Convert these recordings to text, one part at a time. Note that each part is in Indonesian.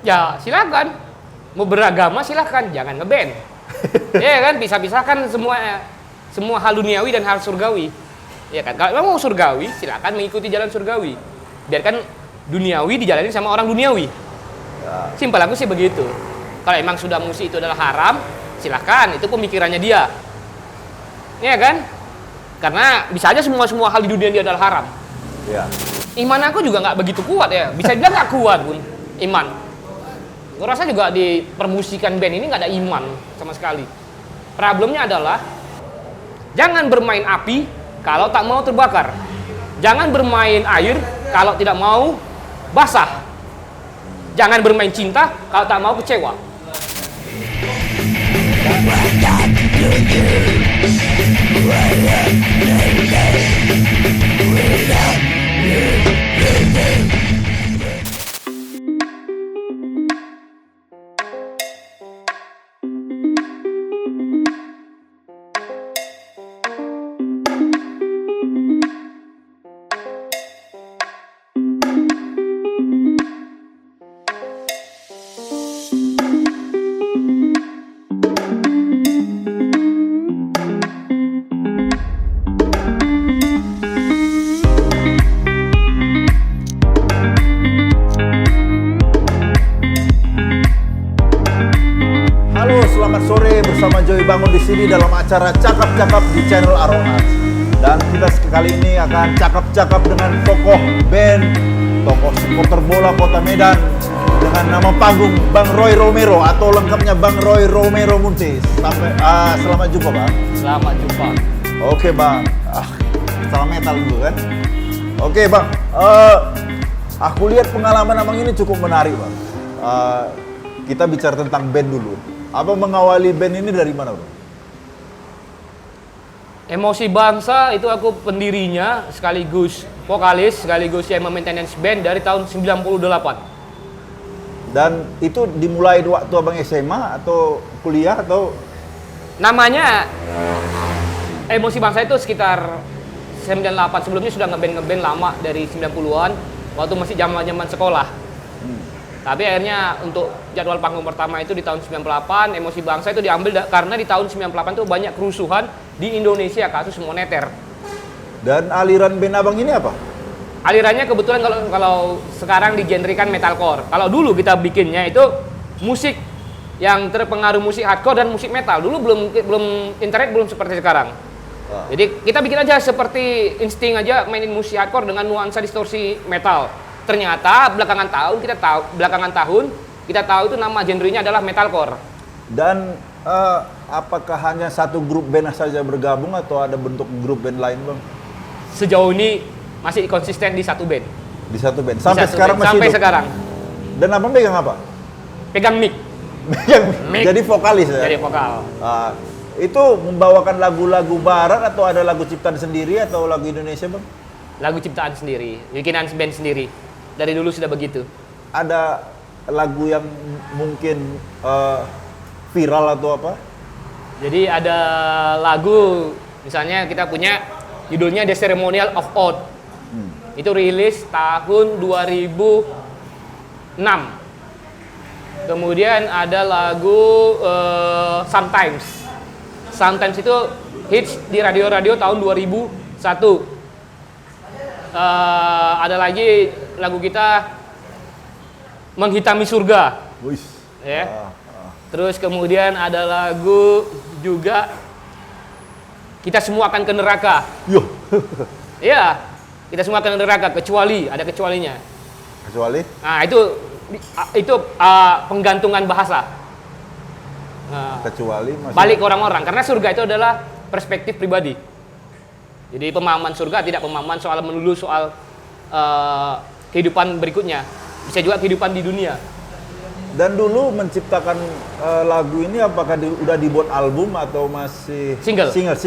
Ya silakan, mau beragama silakan, jangan ngeband. Ya kan, pisah-pisahkan semua hal duniawi dan hal surgawi. Ya kan, kalau memang mau surgawi, silakan mengikuti jalan surgawi. Biarkan duniawi dijalani sama orang duniawi. Simpel aku sih begitu. Kalau emang sudah musik itu adalah haram, silakan, itu pemikirannya dia. Ya kan? Karena bisa aja semua hal di dunia dia adalah haram. Ya. Iman aku juga nggak begitu kuat ya. Bisa dibilang nggak kuat pun iman. Gue rasa juga di permusikan band ini nggak ada iman sama sekali. Problemnya adalah jangan bermain api kalau tak mau terbakar. Jangan bermain air kalau tidak mau basah. Jangan bermain cinta kalau tak mau kecewa. Bersama Joy Bangun di sini dalam acara Cakap-Cakap di channel Aronat. Dan kita sekali ini akan cakap-cakap dengan tokoh band, tokoh supporter bola Kota Medan dengan nama panggung Bang Roy Romero atau lengkapnya Bang Roy Romero Muntis. Selamat jumpa Bang. Selamat jumpa. Oke Bang. Salam metal dulu kan. Oke Bang. Aku lihat pengalaman Abang ini cukup menarik Bang. Kita bicara tentang band dulu. Abang mengawali band ini dari mana, Bang? Emosi Bangsa itu aku pendirinya sekaligus vokalis sekaligus yang maintenance band dari tahun 98. Dan itu dimulai waktu Abang SMA atau kuliah atau namanya Emosi Bangsa itu sekitar 98. Sebelumnya sudah ngeband lama dari 90-an waktu masih zaman-zaman sekolah. Tapi akhirnya untuk jadwal panggung pertama itu di tahun 98, Emosi Bangsa itu diambil karena di tahun 98 itu banyak kerusuhan di Indonesia, kasus moneter. Dan aliran band Abang ini apa? Alirannya kebetulan kalau sekarang digenrikan metalcore. Kalau dulu kita bikinnya itu musik yang terpengaruh musik hardcore dan musik metal. Dulu belum internet belum seperti sekarang. Jadi kita bikin aja seperti insting aja mainin musik hardcore dengan nuansa distorsi metal. Ternyata belakangan tahun kita tahu itu nama genrenya adalah metalcore. Dan apakah hanya satu grup band saja bergabung atau ada bentuk grup band lain, Bang? Sejauh ini masih konsisten di satu band. Di satu band. Sampai sekarang masih hidup? Sekarang. Dan Abang pegang apa? Pegang mic. Mic. Jadi vokalis ya? Jadi vokal. Itu membawakan lagu-lagu barat atau ada lagu ciptaan sendiri atau lagu Indonesia, Bang? Lagu ciptaan sendiri, bikinan band sendiri. Dari dulu sudah begitu. Ada lagu yang mungkin viral atau apa? Jadi ada lagu, misalnya kita punya judulnya The Ceremonial of Oath. Itu rilis tahun 2006. Kemudian ada lagu Sometimes. Sometimes itu hits di radio-radio tahun 2001. Ada lagi lagu kita Menghitami Surga. Ya. Terus kemudian ada lagu juga Kita Semua Akan ke Neraka. Iya, kita semua akan ke neraka kecuali ada kecualinya. Kecuali? Nah, itu penggantungan bahasa. Kecuali balik ke orang-orang karena surga itu adalah perspektif pribadi. Jadi pemahaman surga tidak pemahaman soal melulu soal kehidupan berikutnya. Bisa juga kehidupan di dunia. Dan dulu menciptakan lagu ini apakah udah dibuat album atau masih single ya?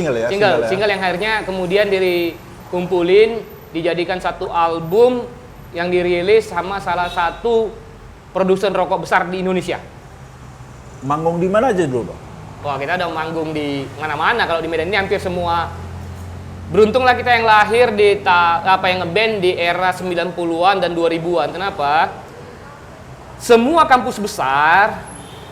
Single yang akhirnya kemudian dikumpulin dijadikan satu album yang dirilis sama salah satu produsen rokok besar di Indonesia. Manggung di mana aja dulu, Bang? Wah, kita udah manggung di mana-mana. Kalau di Medan ini hampir semua. Beruntunglah kita yang lahir yang ngeband di era 90-an dan 2000-an. Kenapa? semua kampus besar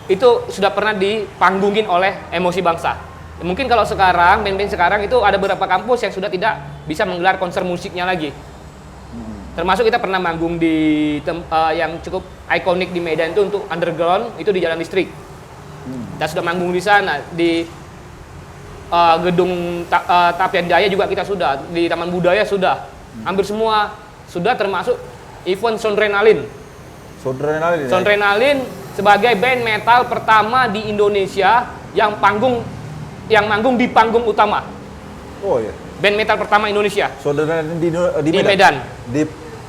itu sudah pernah dipanggungin oleh Emosi Bangsa. Mungkin kalau sekarang, band-band sekarang itu ada beberapa kampus yang sudah tidak bisa menggelar konser musiknya lagi. Termasuk kita pernah manggung di yang cukup ikonik di Medan itu untuk underground, itu di Jalan Listrik. Kita sudah manggung di sana, di gedung Tapian Jaya juga kita sudah, di Taman Budaya sudah. Hampir semua sudah, termasuk event Soundrenalin. Soundrenalin sebagai band metal pertama di Indonesia yang manggung di panggung utama. Oh iya. Band metal pertama Indonesia. Soundrenalin di Medan.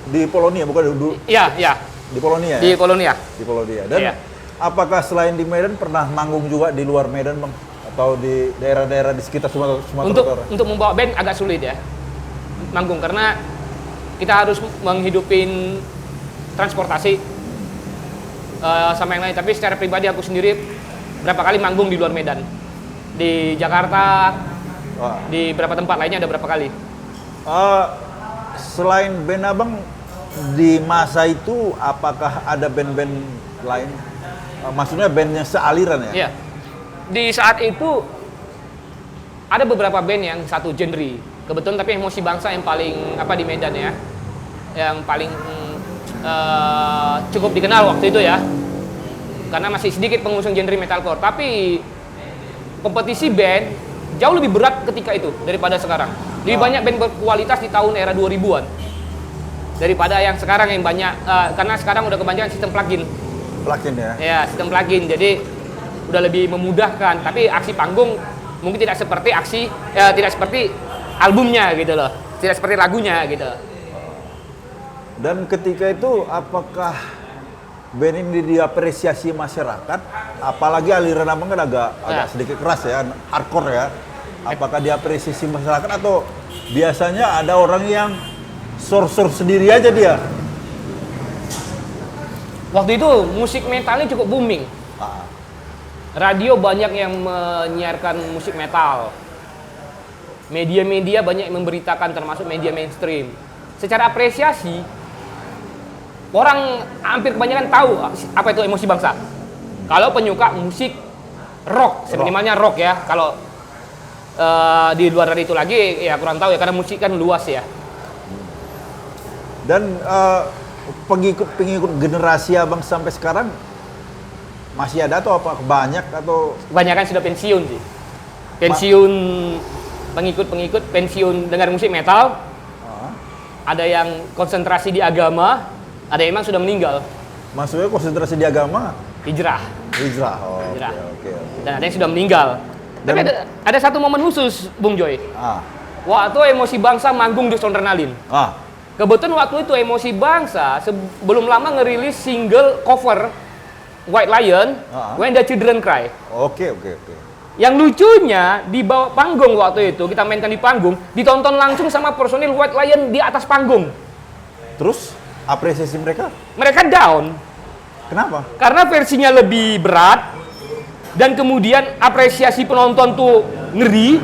Di Polonia bukan dulu. Iya. Di Polonia. Di Polonia. Di Polonia. Dan iya. apakah selain di Medan pernah manggung juga di luar Medan, Bang? Atau di daerah-daerah di sekitar Sumatera Utara? Untuk membawa band agak sulit ya. Manggung karena kita harus menghidupin transportasi sama yang lain. Tapi secara pribadi aku sendiri berapa kali manggung di luar Medan. Di Jakarta, di beberapa tempat lainnya ada berapa kali. Selain band Abang, di masa itu apakah ada band-band lain? Maksudnya bandnya sealiran ya? Iya. Di saat itu ada beberapa band yang satu genre. Kebetulan tapi Emosi Bangsa yang paling di Medan ya. Yang paling cukup dikenal waktu itu ya. Karena masih sedikit pengusung genre metalcore. Tapi kompetisi band jauh lebih berat ketika itu daripada sekarang. Lebih banyak band berkualitas di tahun era 2000-an daripada yang sekarang yang banyak, karena sekarang udah kebanyakan sistem plugin ya? Ya, sistem plugin, jadi udah lebih memudahkan. Tapi aksi panggung mungkin tidak seperti tidak seperti albumnya gitu loh, tidak seperti lagunya gitu. Dan ketika itu apakah band ini diapresiasi masyarakat? Apalagi aliran Abang kan agak sedikit keras ya, hardcore ya. Apakah diapresiasi masyarakat atau biasanya ada orang yang sor-sor sendiri aja dia? Waktu itu musik metalnya cukup booming. Radio banyak yang menyiarkan musik metal. Media-media banyak yang memberitakan, termasuk media mainstream. Secara apresiasi, orang hampir kebanyakan tahu apa itu Emosi Bangsa. Kalau penyuka musik rock, minimalnya rock ya. Kalau di luar dari itu lagi ya kurang tahu ya, karena musik kan luas ya. Dan pengikut generasi Abang sampai sekarang masih ada atau apa? Banyak atau? Kebanyakan sudah pensiun sih. Pensiun pengikut pensiun dengar musik metal. Ada yang konsentrasi di agama, ada yang memang sudah meninggal. Maksudnya konsentrasi di agama? Hijrah. Oh, Hijrah. Oke. Dan ada yang sudah meninggal. Tapi ada satu momen khusus, Bung Joy. Waktu Emosi Bangsa manggung di Soundrenalin. Kebetulan waktu itu Emosi Bangsa belum lama ngerilis single cover White Lion, When the Children Cry. Oke. Yang lucunya di bawah panggung waktu itu kita mainkan di panggung, ditonton langsung sama personil White Lion di atas panggung. Terus apresiasi mereka? Mereka down. Kenapa? Karena versinya lebih berat. Dan kemudian apresiasi penonton tuh ngeri.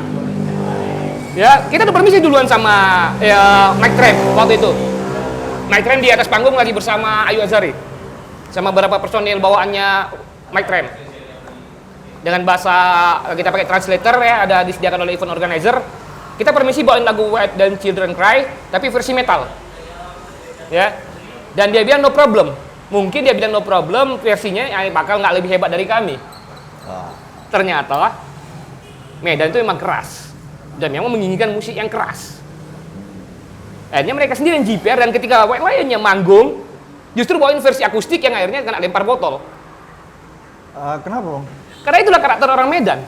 Ya, kita udah permisi duluan sama Mike Tramp waktu itu. Mike Tramp di atas panggung lagi bersama Ayu Azhari. Sama beberapa personil bawaannya Mike Tramp. Dengan bahasa kita pakai translator ya, ada disediakan oleh event organizer. Kita permisi bawain lagu White dan Children Cry, tapi versi metal. Ya. Dan dia bilang no problem. Mungkin dia bilang no problem, versinya bakal nggak lebih hebat dari kami. Ternyata Medan itu memang keras dan memang menginginkan musik yang keras. Akhirnya mereka sendiri yang jiper, dan ketika White Lion-nya manggung justru bawain versi akustik yang akhirnya kena lempar botol. Kenapa, Bang? Karena itulah karakter orang Medan.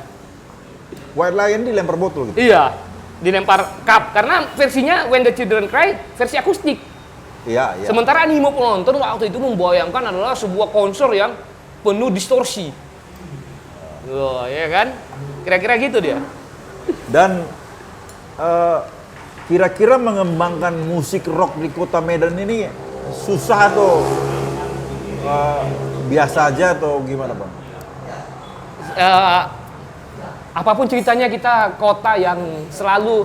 White Lion dilempar botol gitu? Iya, dilempar cup karena versinya When the Children Cry versi akustik. Iya. Sementara animo penonton waktu itu membayangkan adalah sebuah konser yang penuh distorsi. Ya kan? Kira-kira gitu dia. Dan kira-kira mengembangkan musik rock di kota Medan ini susah atau biasa aja atau gimana, Bang? Apapun ceritanya, kita kota yang selalu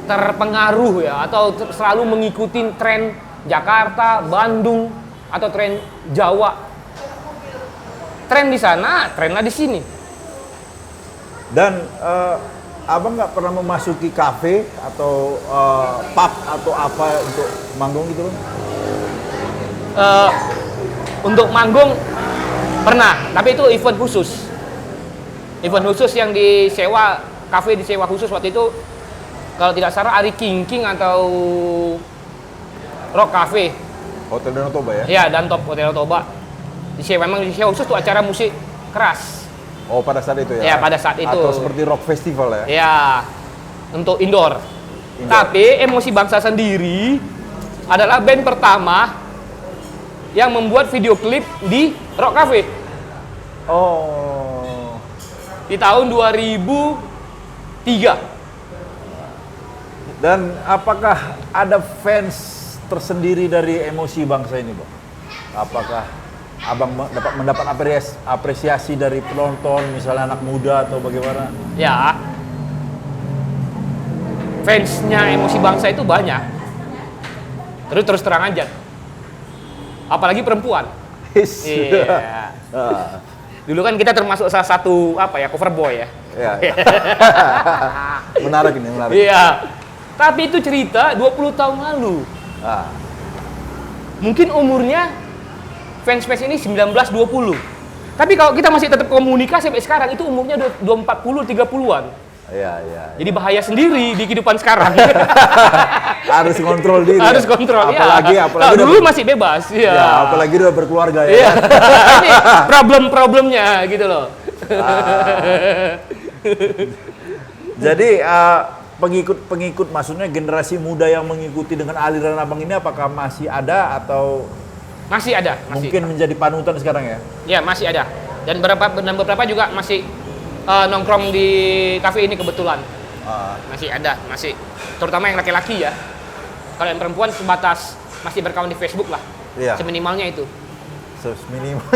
terpengaruh ya, atau selalu mengikuti tren Jakarta, Bandung, atau tren Jawa. Tren di sana, trenlah di sini. Dan abang nggak pernah memasuki kafe atau pub atau apa untuk manggung gitu Bang? Untuk manggung pernah, tapi itu event khusus. Event khusus yang disewa, kafe disewa khusus waktu itu, kalau tidak salah Ari King atau Rock Cafe. Hotel Danau Toba ya? Ya, dan Top Hotel Toba. Memang disewa khusus untuk acara musik keras. Oh, pada saat itu ya? Ya, pada saat itu. Atau seperti rock festival ya? Ya, untuk indoor. Tapi Emosi Bangsa sendiri adalah band pertama yang membuat video klip di Rock Cafe. Oh. Di tahun 2003. Dan apakah ada fans tersendiri dari Emosi Bangsa ini, Bang? Apakah abang mendapat apresiasi dari penonton, misalnya anak muda atau bagaimana? Ya, fansnya Emosi Bangsa itu banyak. Terus terang aja. Apalagi perempuan. Iya. Dulu kan kita termasuk salah satu cover boy ya. Iya. Menarik ini, menarik. Iya. Tapi itu cerita 20 tahun lalu. Mungkin umurnya fans ini 19-20. Tapi kalau kita masih tetap komunikasi sampai sekarang, itu umurnya udah 40-30-an. Iya. Jadi bahaya sendiri di kehidupan sekarang. Harus kontrol diri. Harus kontrol, apalagi dulu masih bebas. Ya. Ya, apalagi udah berkeluarga ya. Iya. Ini problem-problemnya gitu loh. Jadi pengikut maksudnya generasi muda yang mengikuti dengan aliran abang ini apakah masih ada atau masih ada? Mungkin menjadi panutan sekarang ya? Ya, masih ada. Dan beberapa juga masih nongkrong di kafe ini kebetulan. Masih ada, masih. Terutama yang laki-laki ya. Kalau yang perempuan sebatas masih berkawan di Facebook lah. Iya. Seminimalnya itu.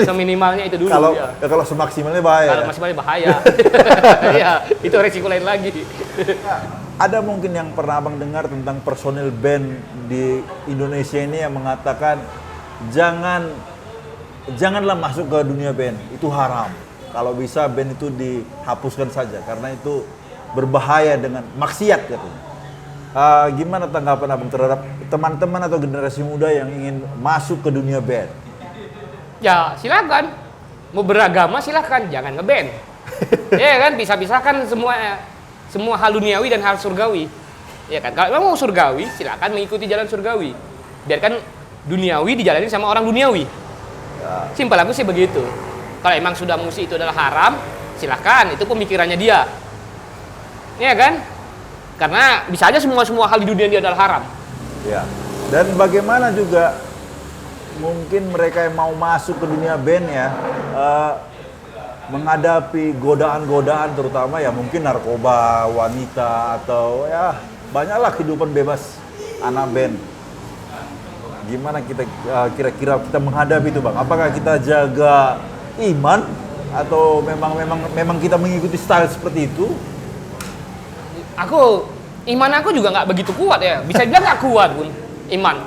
Seminimalnya itu dulu. Kalau ya. Kalau semaksimalnya bahaya. Kalau maksimalnya bahaya. Iya, itu resiko lain lagi. Ada mungkin yang pernah abang dengar tentang personil band di Indonesia ini yang mengatakan janganlah masuk ke dunia band, itu haram. Kalau bisa band itu dihapuskan saja karena itu berbahaya dengan maksiat katanya. Gimana tanggapan abang terhadap teman-teman atau generasi muda yang ingin masuk ke dunia band? Ya silakan, mau beragama silakan, jangan ngeband. Ya kan, pisah-pisahkan semua hal duniawi dan hal surgawi. Ya kan, kalau memang mau surgawi silakan mengikuti jalan surgawi. Biarkan duniawi dijalani sama orang duniawi. Simpel aku sih begitu. Kalau emang sudah musik itu adalah haram, silakan, itu pemikirannya dia. Ya kan? Karena bisa aja semua hal di dunia dia adalah haram. Ya. Dan bagaimana juga mungkin mereka yang mau masuk ke dunia band ya menghadapi godaan-godaan terutama ya mungkin narkoba, wanita atau ya banyaklah kehidupan bebas anak band. Gimana kita kira-kira kita menghadapi itu, Bang? Apakah kita jaga iman atau memang kita mengikuti style seperti itu? Iman aku juga nggak begitu kuat ya. Bisa bilang nggak kuat pun iman.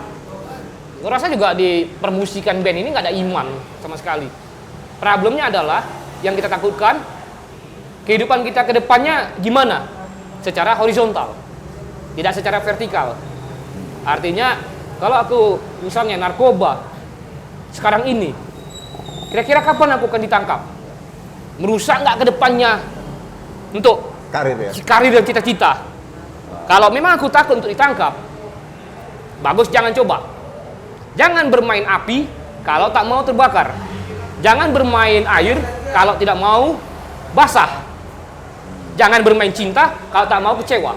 Gue rasa juga di permusikan band ini nggak ada iman sama sekali. Problemnya adalah yang kita takutkan kehidupan kita ke depannya gimana? Secara horizontal, tidak secara vertikal. Artinya kalau aku misalnya narkoba sekarang ini, kira-kira kapan aku akan ditangkap? Merusak nggak ke depannya untuk karir dan cita-cita? Kalau memang aku takut untuk ditangkap, bagus jangan coba. Jangan bermain api kalau tak mau terbakar. Jangan bermain air kalau tidak mau basah. Jangan bermain cinta kalau tak mau kecewa.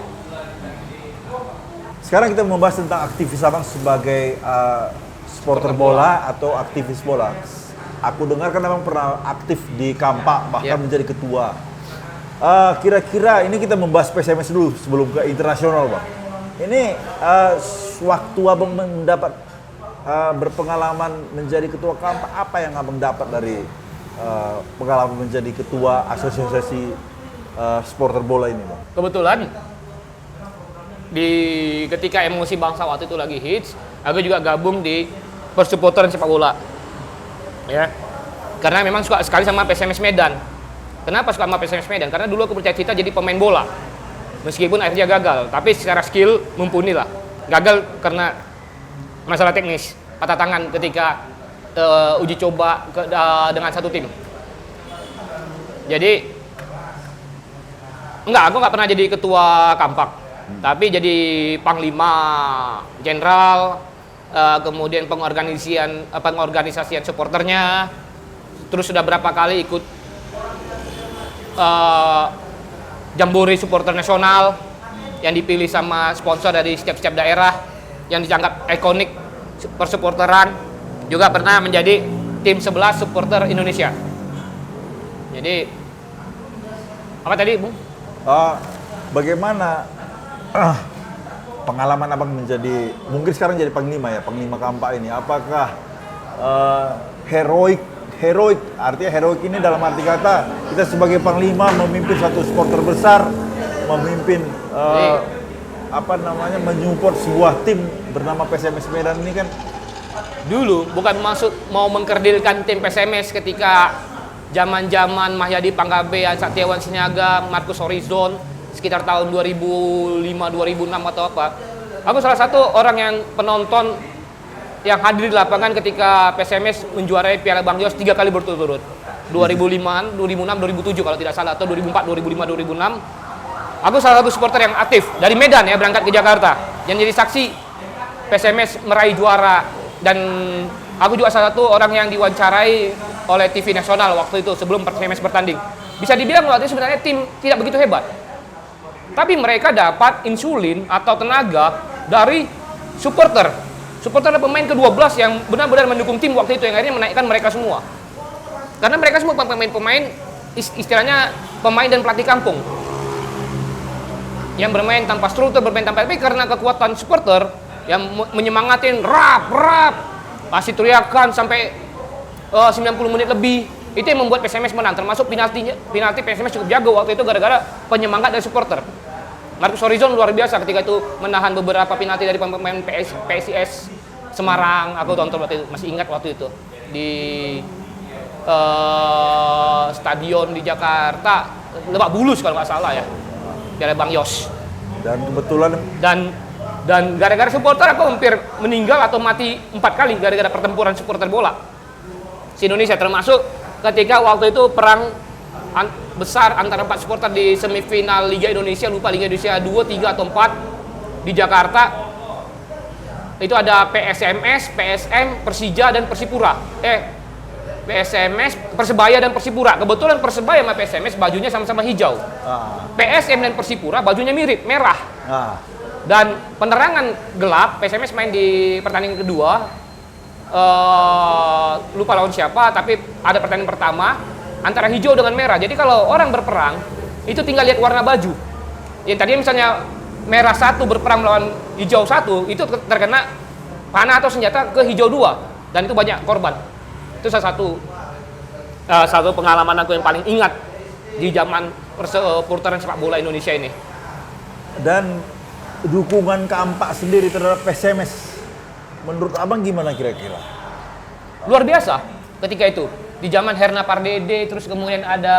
Sekarang kita membahas tentang aktivis abang sebagai supporter bola atau aktivis bola. Aku dengar kan abang pernah aktif di Kampak, bahkan menjadi ketua. Kira-kira ini kita membahas PSMS dulu sebelum ke internasional, Bang. Ini waktu abang mendapat berpengalaman menjadi ketua Kampak, apa yang abang dapat dari pengalaman menjadi ketua asosiasi supporter bola ini, Bang? Kebetulan ketika Emosi Bangsa waktu itu lagi hits, aku juga gabung di persupporteran sepak bola. Ya. Karena memang suka sekali sama PSMS Medan. Kenapa suka sama PSMS Medan? Karena dulu aku bercita-cita jadi pemain bola. Meskipun akhirnya gagal, tapi secara skill mumpuni lah. Gagal karena masalah teknis, patah tangan ketika uji coba dengan satu tim. Jadi aku nggak pernah jadi ketua kampak, tapi jadi panglima jenderal, kemudian pengorganisasian supporternya, terus sudah berapa kali ikut jambore supporter nasional yang dipilih sama sponsor dari setiap daerah yang dianggap ikonik persupporteran, juga pernah menjadi tim 11 supporter Indonesia. Jadi apa tadi, Bung? Bagaimana pengalaman abang menjadi, mungkin sekarang jadi panglima kampak ini, apakah heroik, artinya heroik ini dalam arti kata kita sebagai panglima memimpin satu supporter besar, memimpin menyupport sebuah tim bernama PSMS Medan ini kan. Dulu bukan maksud mau mengkerdilkan tim PSMS ketika zaman-zaman Mahyadi Panggabean, Satyawan Sinaga, Marcus Horizon sekitar tahun 2005-2006 atau apa. Aku salah satu orang yang penonton yang hadir di lapangan ketika PSMS menjuarai Piala Bang Yos 3 kali berturut-turut. 2005, 2006, 2007 kalau tidak salah, atau 2004, 2005, 2006. Aku salah satu supporter yang aktif dari Medan ya, berangkat ke Jakarta yang jadi saksi PSMS meraih juara, dan aku juga salah satu orang yang diwawancarai oleh TV nasional waktu itu sebelum PSMS bertanding. Bisa dibilang waktu itu sebenarnya tim tidak begitu hebat, tapi mereka dapat insulin atau tenaga dari supporter adalah pemain ke-12 yang benar-benar mendukung tim waktu itu, yang akhirnya menaikkan mereka semua. Karena mereka semua pemain istilahnya pemain dan pelatih kampung yang bermain tanpa struktur, bermain tanpa, tapi karena kekuatan supporter yang menyemangatin rap, pasti teriakan sampai 90 menit lebih, itu yang membuat PSMS menang. Termasuk penalti PSMS cukup jago waktu itu gara-gara penyemangat dari supporter. Marcus Horizon luar biasa ketika itu menahan beberapa penalti dari pemain PSIS Semarang. Aku tonton waktu itu, masih ingat waktu itu di stadion di Jakarta, Lebak Bulus kalau nggak salah ya, Piala Bang Yos. Dan kebetulan dan gara-gara supporter aku hampir meninggal atau mati 4 kali gara-gara pertempuran supporter bola di Indonesia, termasuk ketika waktu itu perang besar antara 4 supporter di semifinal Liga Indonesia, lupa Liga Indonesia 2, 3 atau 4 di Jakarta. Itu ada PSMS, PSM, Persija dan Persipura. PSMS, Persebaya dan Persipura. Kebetulan Persebaya sama PSMS bajunya sama-sama hijau. PSM dan Persipura bajunya mirip, merah. Dan penerangan gelap, PSMS main di pertandingan kedua. Lupa lawan siapa, tapi ada pertandingan pertama antara hijau dengan merah. Jadi kalau orang berperang itu tinggal lihat warna baju. Yang tadinya misalnya merah 1 berperang melawan hijau 1, itu terkena panah atau senjata ke hijau 2, dan itu banyak korban. Itu salah satu pengalaman aku yang paling ingat di zaman persupporteran sepak bola Indonesia ini. Dan dukungan kampak sendiri terhadap PSMS, menurut abang gimana kira-kira? Luar biasa ketika itu. Di zaman Herna Pardede, terus kemudian ada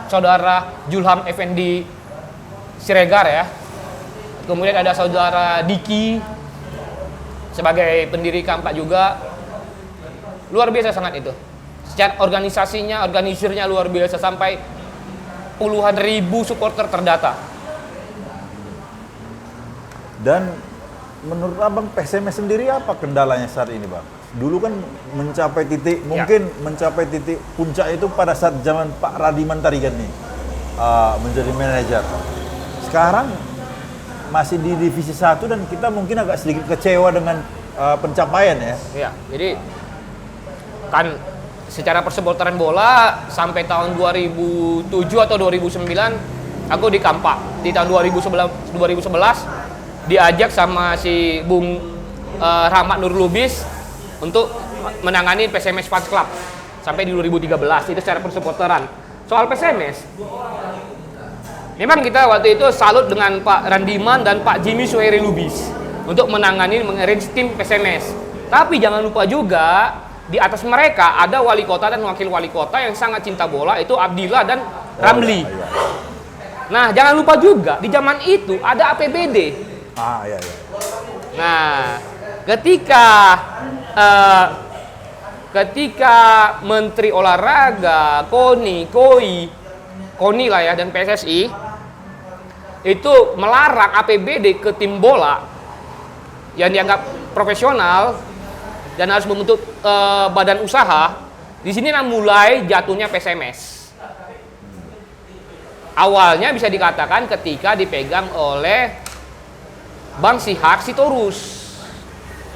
saudara Julham Effendi Siregar ya. Kemudian ada saudara Diki sebagai pendiri kampak juga. Luar biasa sangat itu. Secara organisasinya, organisirnya luar biasa, sampai puluhan ribu supporter terdata. Dan menurut abang PSMS sendiri apa kendalanya saat ini, Bang? Dulu kan mencapai titik, mungkin mencapai titik puncak itu pada saat zaman Pak Radiman Tarigan nih menjadi manajer. Sekarang masih di divisi 1 dan kita mungkin agak sedikit kecewa dengan pencapaian ya. Iya, jadi kan secara persupporteran bola sampai tahun 2007 atau 2009 aku di kampak. Di tahun 2011 diajak sama si Bung Rahmat Nur Lubis untuk menangani PSMS Fans Club sampai di 2013. Itu secara persupporteran. Soal PSMS, memang kita waktu itu salut dengan Pak Randiman dan Pak Jimmy Suhairi Lubis. untuk menangani mengarrange tim PSMS. Tapi jangan lupa juga di atas mereka ada wali kota dan wakil wali kota yang sangat cinta bola, itu Abdillah dan Ramli. Iya. Nah, jangan lupa juga di zaman itu ada APBD. Iya. Nah, ketika Menteri Olahraga, KONI lah ya, dan PSSI itu melarang APBD ke tim bola yang dianggap profesional dan harus membentuk badan usaha, di sini mulai jatuhnya PSMS. Awalnya bisa dikatakan ketika dipegang oleh Bang Syihak Sitorus.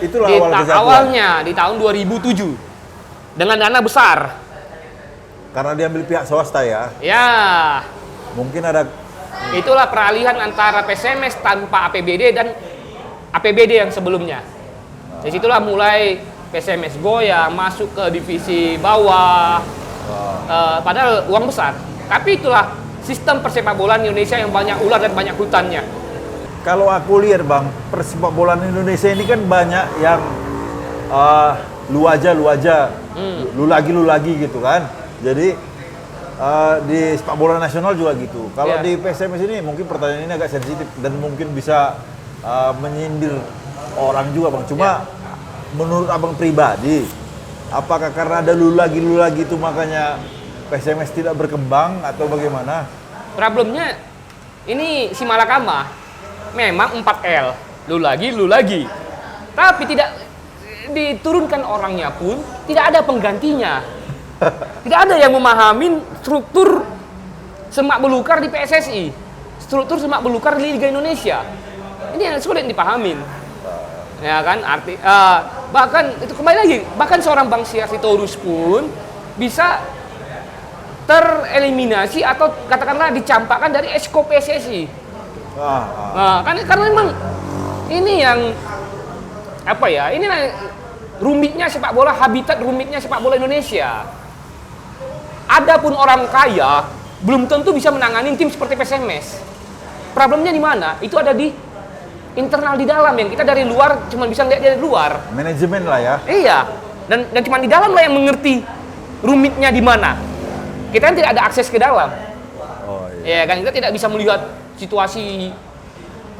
Itulah awal kejatuhan. Awalnya di tahun 2007 dengan dana besar. Karena diambil pihak swasta ya. Ya, Mungkin ada itulah peralihan antara PSMS tanpa APBD dan APBD yang sebelumnya. Dari situlah mulai PSMS goyang, masuk ke divisi bawah, padahal uang besar. Tapi itulah sistem persepak bolaan Indonesia yang banyak ular dan banyak hutannya. Kalau aku lihat Bang, persepak bolaan Indonesia ini kan banyak yang lu aja, lu lagi gitu kan. Jadi di sepak bola nasional juga gitu. Kalau Ya. di PSMS ini mungkin pertanyaan ini agak sensitif dan mungkin bisa menyindir orang juga Bang. Cuma menurut Abang pribadi, apakah karena ada lu lagi itu makanya PSMS tidak berkembang atau bagaimana? Problemnya ini si Malakama memang 4L, lu lagi. Tapi tidak diturunkan orangnya pun tidak ada penggantinya. Tidak ada yang memahami struktur semak belukar di PSSI, struktur semak belukar di Liga Indonesia. Ini yang sulit dipahamin. Ya kan, bahkan itu kembali lagi, bahkan seorang Bang Syihak Sitorus pun bisa tereliminasi atau katakanlah dicampakkan dari esko PSSI. Nah, karena memang ini yang apa ya? Ini rumitnya sepak bola, habitat rumitnya sepak bola Indonesia. Adapun orang kaya belum tentu bisa menangani tim seperti PSMS. Problemnya di mana? Itu ada di internal di dalam yang kita dari luar cuma bisa lihat dari luar. Manajemen lah ya. Iya. Dan cuma di dalam lah yang mengerti rumitnya di mana. Kita kan tidak ada akses ke dalam. Oh iya. Ya kan, kita tidak bisa melihat situasi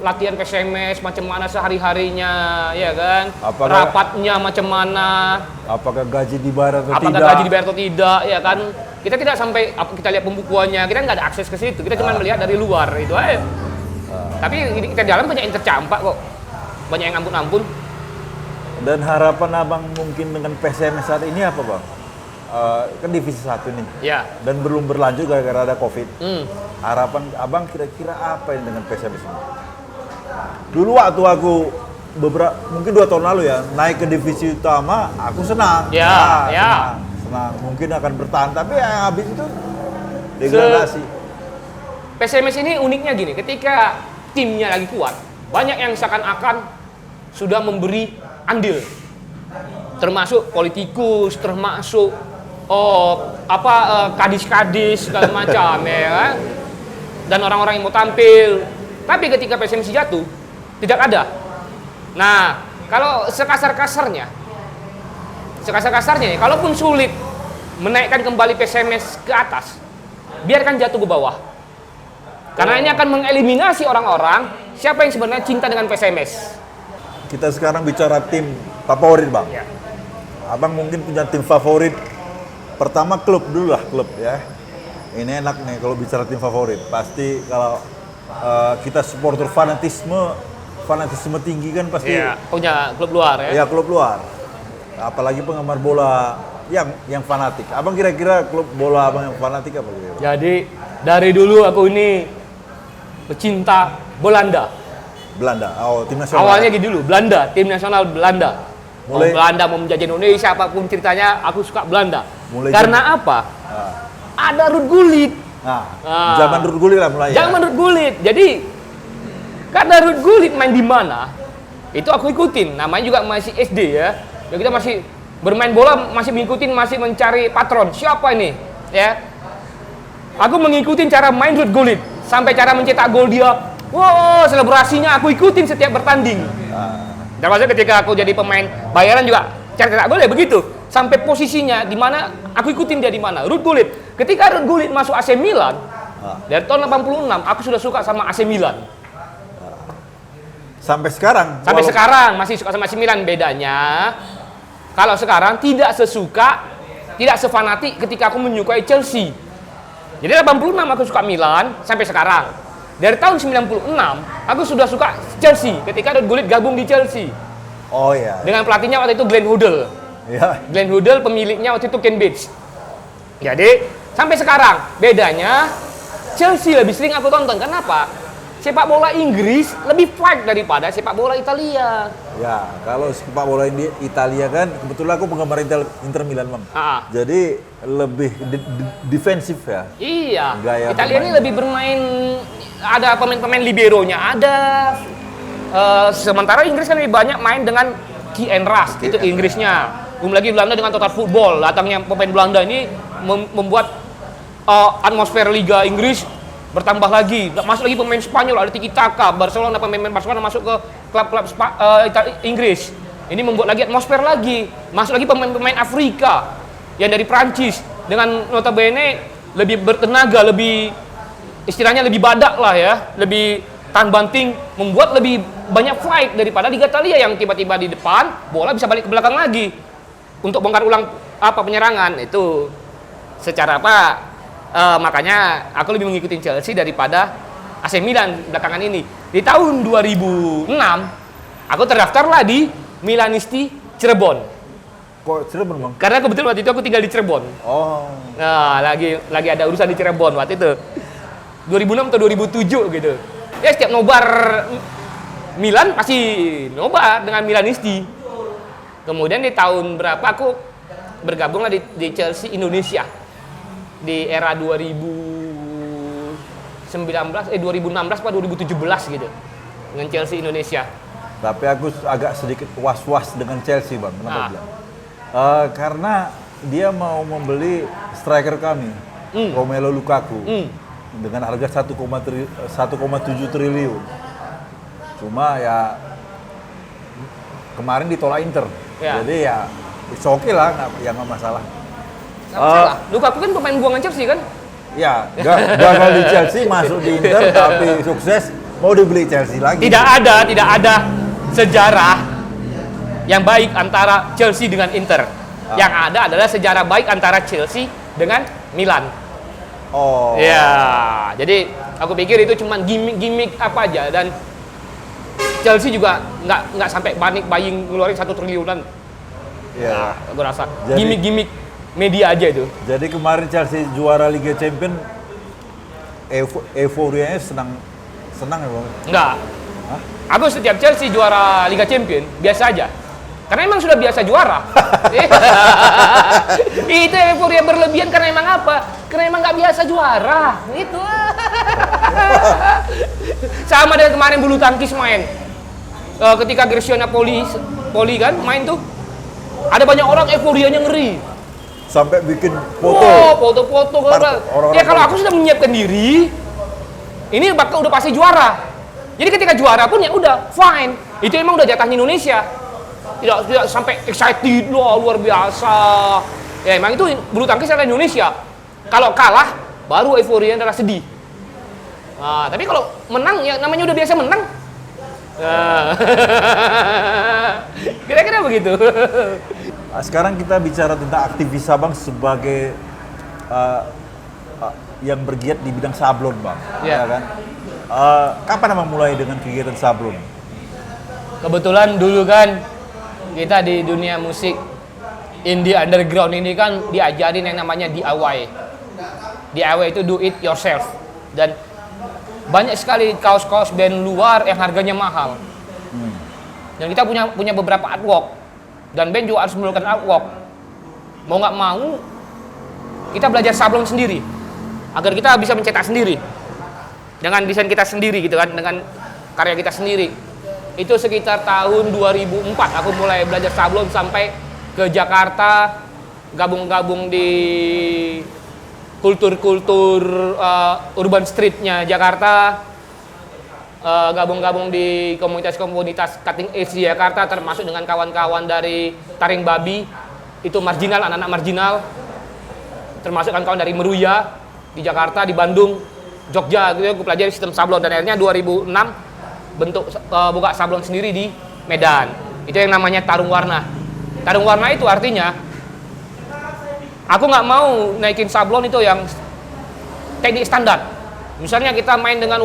latihan PSMS macam mana sehari-harinya, ya kan? Rapatnya macam mana? Apakah gaji dibayar atau Apakah tidak? gaji dibayar atau tidak, ya kan? Kita tidak sampai kita lihat pembukuannya, kita nggak ada akses ke situ. Kita cuma melihat dari luar itu aja. Tapi kita di dalam banyak yang tercampak kok, banyak yang ampun-ampun. Dan harapan Abang mungkin dengan PSMS saat ini apa Bang? Kan divisi 1 nih. Ya. Dan belum berlanjut gara-gara ada Covid. Hmm. Harapan Abang kira-kira apa ini dengan PSMS ini? Dulu waktu aku mungkin 2 tahun lalu ya, naik ke divisi utama, aku senang. Ya. Senang. Mungkin akan bertahan, tapi yang habis itu degradasi. PSMS ini uniknya gini, ketika timnya lagi kuat, banyak yang seakan-akan sudah memberi andil, termasuk politikus, termasuk kadis-kadis segala macam, ya kan? Dan orang-orang yang mau tampil. Tapi ketika PSMS jatuh, tidak ada. Nah, kalau sekasar-kasarnya, kalaupun sulit menaikkan kembali PSMS ke atas, biarkan jatuh ke bawah. Karena ini akan mengeliminasi orang-orang siapa yang sebenarnya cinta dengan PSMS. Kita sekarang bicara tim favorit Bang. Ya. Abang mungkin punya tim favorit. Pertama klub dulu lah, klub ya. Ini enak nih kalau bicara tim favorit. Pasti kalau kita supporter fanatisme tinggi kan pasti. Iya, punya klub luar ya. Ya klub luar. Apalagi penggemar bola yang fanatik. Abang kira-kira klub bola Abang yang fanatik apa gitu? Jadi dari dulu aku ini pecinta Belanda. Tim nasional. Awalnya gitu dulu, Belanda, tim nasional Belanda. Mau Belanda mau menjajah Indonesia, apapun ceritanya, aku suka Belanda. Karena apa? Ada Ruud Gullit. Zaman Ruud Gullit lah mulai. Zaman Ruud Gullit. Jadi karena Ruud Gullit main di mana, itu aku ikutin. Namanya juga masih SD ya. Ya kita masih bermain bola, masih mengikutin, masih mencari patron. Siapa ini? Ya. Aku mengikuti cara main Ruud Gullit sampai cara mencetak gol dia wow, selebrasinya aku ikutin setiap bertanding. Termasuk ketika aku jadi pemain bayaran juga cetak gol ya begitu. Sampai posisinya di mana aku ikutin dia di mana. Ruud Gullit. Ketika Ruud Gullit masuk AC Milan, dari tahun 86 aku sudah suka sama AC Milan. Sampai sekarang? Sampai sekarang masih suka sama AC Milan. Bedanya, kalau sekarang tidak sesuka, tidak sefanatik ketika aku menyukai Chelsea. Jadi 86 aku suka Milan sampai sekarang. Dari tahun 96 aku sudah suka Chelsea ketika Ruud Gullit gabung di Chelsea. Oh iya. Dengan pelatihnya waktu itu Glenn Hoddle. Ya. Glenn Hoddle pemiliknya waktu itu Ken Bates. Jadi sampai sekarang bedanya Chelsea lebih sering aku tonton. Kenapa? Sepak bola Inggris lebih fight daripada sepak bola Italia. Ya, kalau sepak bola di Italia kan kebetulan aku penggemar Inter Milan, Bang. Jadi lebih defensif ya. Iya. Gaya Italia ini pemain. lebih bermain, ada pemain-pemain liberonya ada. Sementara Inggris kan lebih banyak main dengan key and rush, itu Inggrisnya. Belum lagi Belanda dengan total football. Datangnya pemain Belanda ini membuat atmosfer Liga Inggris bertambah lagi. Masuk lagi pemain Spanyol, ada Tiki Taka, Barcelona, pemain Barcelona masuk ke klub-klub Inggris. Ini membuat lagi atmosfer lagi. Masuk lagi pemain-pemain Afrika yang dari Prancis dengan notabene lebih bertenaga, lebih istilahnya lebih badak lah ya, lebih tahan banting, membuat lebih banyak fight daripada Liga Italia yang tiba-tiba di depan, bola bisa balik ke belakang lagi untuk bongkar ulang penyerangan. Itu secara makanya aku lebih mengikuti Chelsea daripada AC Milan belakangan ini. Di tahun 2006 aku terdaftarlah di Milanisti Cirebon. Kok Cirebon, Bang? Karena kebetulan waktu itu aku tinggal di Cirebon. Oh. Nah, lagi ada urusan di Cirebon waktu itu. 2006 atau 2007 gitu. Ya setiap nobar Milan pasti nobar dengan Milanisti. Kemudian di tahun berapa aku bergabunglah di Chelsea Indonesia. Di era 2016 atau 2017 gitu. Dengan Chelsea Indonesia. Tapi aku agak sedikit was-was dengan Chelsea, Bang. Kenapa bilang? Karena dia mau membeli striker kami, Romelu Lukaku, dengan harga 1,7 triliun. Cuma ya kemarin ditolak Inter, jadi ya oke lah, nggak masalah. Nggak masalah. Lukaku kan pemain buangan Chelsea kan? Ya, gagal di Chelsea, masuk di Inter, tapi sukses, mau dibeli Chelsea lagi. Tidak ada sejarah yang baik antara Chelsea dengan Inter. Yang ada adalah sejarah baik antara Chelsea dengan Milan. Oh. Ya, jadi aku pikir itu cuma gimmick apa aja, dan Chelsea juga nggak sampai panik buying ngeluarin 1 triliunan. Ya. Nah, aku rasa Jadi- gimmick media aja itu. Jadi kemarin Chelsea juara Liga Champions, euforianya senang ya, Bang? Enggak. Hah? Aku setiap Chelsea juara Liga Champions biasa aja. Karena emang sudah biasa juara. Itu euforia berlebihan karena emang apa? Karena emang nggak biasa juara. Itu. Sama dengan kemarin bulu tangkis main. Ketika Cristiano Poli kan main tuh, ada banyak orang euforianya ngeri. Sampai bikin foto. Oh, foto-foto. Orang-orang Ya kalau aku sudah menyiapkan diri, ini bakal udah pasti juara. Jadi ketika juara pun ya udah fine. Itu emang udah jatahnya Indonesia. Tidak sampai excited loh, luar biasa. Ya emang itu bulu tangkis adalah Indonesia. Kalau kalah baru euforia adalah sedih. Nah, tapi kalau menang ya namanya udah biasa menang. Nah. Kira-kira begitu. Nah, sekarang kita bicara tentang aktivis Sabang sebagai yang bergiat di bidang sablon, Bang. Ya. Ya kan? Kapan Abang mulai dengan kegiatan sablon? Kebetulan dulu kan kita di dunia musik indie underground ini kan diajarin yang namanya DIY. DIY itu do it yourself. Dan banyak sekali kaos-kaos band luar yang harganya mahal. Dan kita punya beberapa artwork. Dan band juga harus melakukan artwork. Mau nggak mau, kita belajar sablon sendiri. Agar kita bisa mencetak sendiri. Dengan desain kita sendiri gitu kan, dengan karya kita sendiri. Itu sekitar tahun 2004 aku mulai belajar sablon sampai ke Jakarta, gabung-gabung di kultur-kultur urban streetnya Jakarta. gabung-gabung di komunitas-komunitas cutting edge di Jakarta, termasuk dengan kawan-kawan dari Taring Babi, itu marginal, anak-anak marginal, termasuk kawan-kawan dari Meruya di Jakarta, di Bandung, Jogja, gitu. Aku pelajari sistem sablon dan akhirnya 2006 buka sablon sendiri di Medan. Itu yang namanya tarung warna. Tarung warna itu artinya aku nggak mau naikin sablon itu yang teknik standar. Misalnya kita main dengan